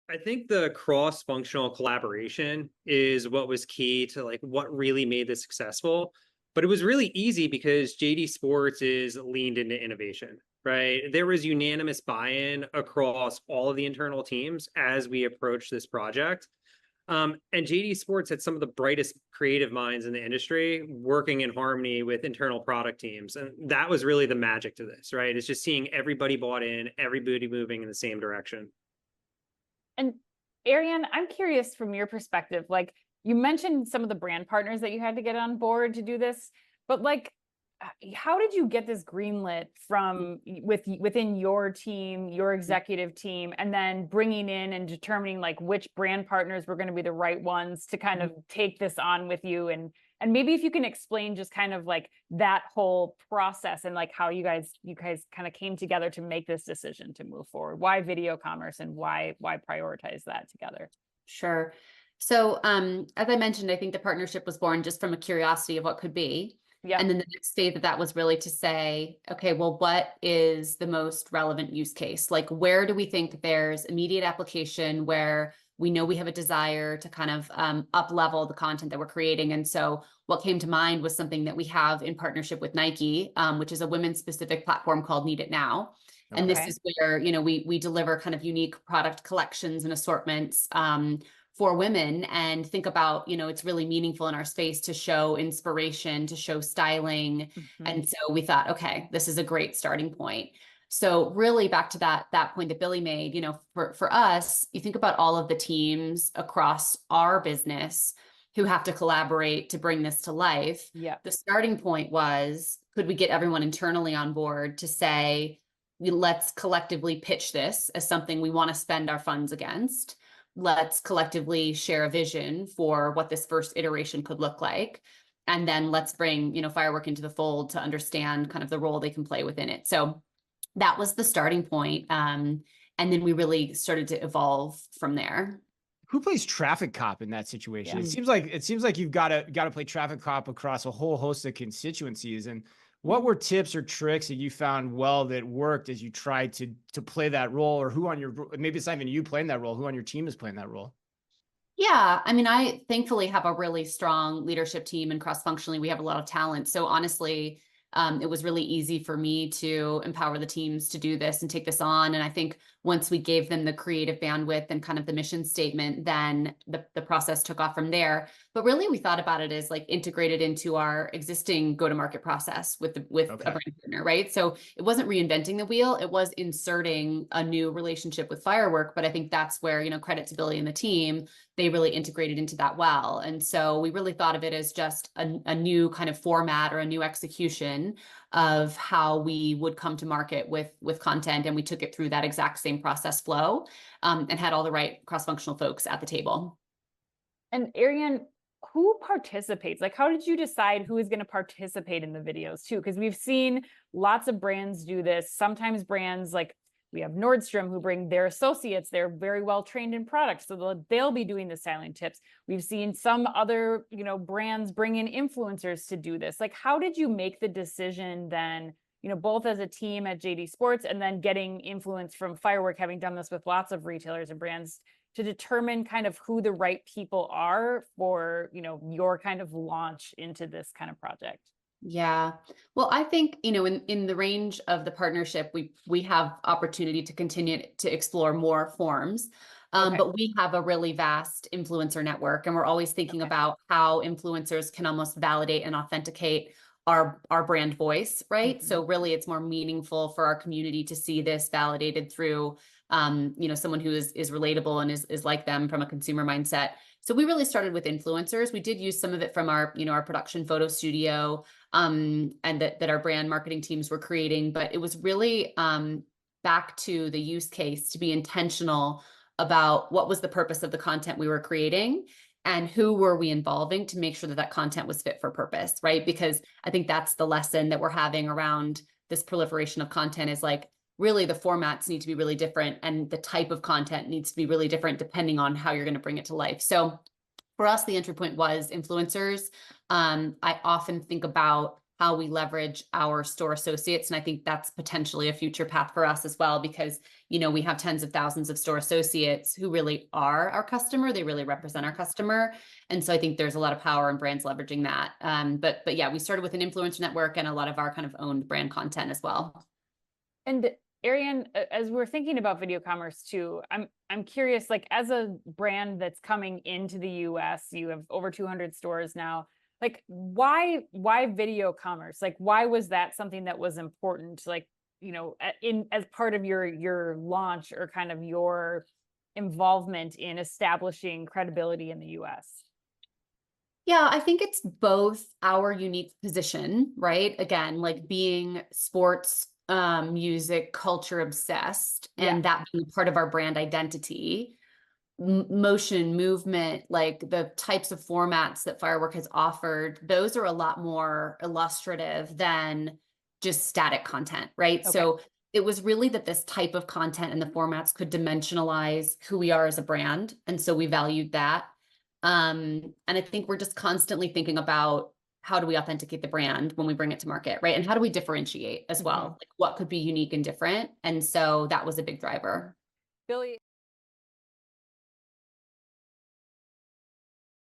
I think the cross-functional collaboration is what was key to like what really made this successful. But it was really easy because JD Sports is leaned into innovation, right? There was unanimous buy-in across all of the internal teams as we approached this project. And JD Sports had some of the brightest creative minds in the industry working in harmony with internal product teams. And that was really the magic to this, right? It's just seeing everybody bought in, everybody moving in the same direction. And Arianne, I'm curious from your perspective, like you mentioned some of the brand partners that you had to get on board to do this, but like, how did you get this greenlit from within your team, your executive team, and then bringing in and determining like which brand partners were going to be the right ones to kind of take this on with you? And maybe if you can explain just kind of like that whole process and like how you guys kind of came together to make this decision to move forward. Why video commerce and why prioritize that together? Sure. So as I mentioned, I think the partnership was born just from a curiosity of what could be. Yeah. And then the next phase of that was really to say, okay, well, what is the most relevant use case? Like, where do we think there's immediate application where we know we have a desire to kind of up level the content that we're creating? And so what came to mind was something that we have in partnership with Nike, which is a women's specific platform called Need It Now. And this is where, we deliver kind of unique product collections and assortments for women, and think about, it's really meaningful in our space to show inspiration, to show styling. And so we thought, okay, this is a great starting point. So really back to that point that Billy made, for us, you think about all of the teams across our business who have to collaborate to bring this to life. Yeah. The starting point was, could we get everyone internally on board to say, let's collectively pitch this as something we want to spend our funds against. Let's collectively share a vision for what this first iteration could look like. And then let's bring, Firework into the fold to understand kind of the role they can play within it. So that was the starting point. And then we really started to evolve from there. Who plays traffic cop in that situation? It seems like you've got to play traffic cop across a whole host of constituencies. And what were tips or tricks that you found that worked as you tried to play that role, or who on your, maybe it's not even you playing that role, who on your team is playing that role? Yeah, I mean, I thankfully have a really strong leadership team, and cross-functionally, we have a lot of talent. So honestly, it was really easy for me to empower the teams to do this and take this on. And I think once we gave them the creative bandwidth and kind of the mission statement, then the process took off from there. But really, we thought about it as like integrated into our existing go-to-market process with a brand partner, right? So it wasn't reinventing the wheel; it was inserting a new relationship with Firework. But I think that's where, credit to Billy and the team, they really integrated into that well. And so we really thought of it as just a new kind of format or a new execution of how we would come to market with content. And we took it through that exact same process flow, and had all the right cross-functional folks at the table. And Arianne, who participates? Like, how did you decide who is going to participate in the videos too? Because we've seen lots of brands do this. Sometimes brands, like we have Nordstrom, who bring their associates. They're very well trained in products, so they'll be doing the styling tips. We've seen some other, brands bring in influencers to do this. Like, how did you make the decision then, both as a team at JD Sports and then getting influence from Firework, having done this with lots of retailers and brands, to determine kind of who the right people are for, your kind of launch into this kind of project? Yeah. Well, I think, in the range of the partnership, we have opportunity to continue to explore more forms. But we have a really vast influencer network, and we're always thinking about how influencers can almost validate and authenticate our brand voice, right? So really it's more meaningful for our community to see this validated through someone who is relatable and is like them from a consumer mindset. So we really started with influencers. We did use some of it from our production photo studio, and that our brand marketing teams were creating, but it was really back to the use case, to be intentional about what was the purpose of the content we were creating and who were we involving to make sure that content was fit for purpose, right? Because I think that's the lesson that we're having around this proliferation of content, is like, really the formats need to be really different, and the type of content needs to be really different depending on how you're going to bring it to life. So for us, the entry point was influencers. I often think about how we leverage our store associates. And I think that's potentially a future path for us as well, because, you know, we have tens of thousands of store associates who really are our customer. They really represent our customer. And so I think there's a lot of power in brands leveraging that. But yeah, we started with an influencer network and a lot of our kind of owned brand content as well. And Arianne, as we're thinking about video commerce too, I'm curious, like as a brand that's coming into the US, you have over 200 stores now. Like why video commerce? Like why was that something that was important? Like, you know, as part of your launch or kind of your involvement in establishing credibility in the US? Yeah, I think it's both our unique position, right? Again, like being sports, music, culture obsessed, and that being part of our brand identity. Motion, movement, like the types of formats that Firework has offered, those are a lot more illustrative than just static content, right? Okay. So it was really that this type of content and the formats could dimensionalize who we are as a brand. And so we valued that. And I think we're just constantly thinking about how do we authenticate the brand when we bring it to market, right? And how do we differentiate as well? Like what could be unique and different? And so that was a big driver. Billy,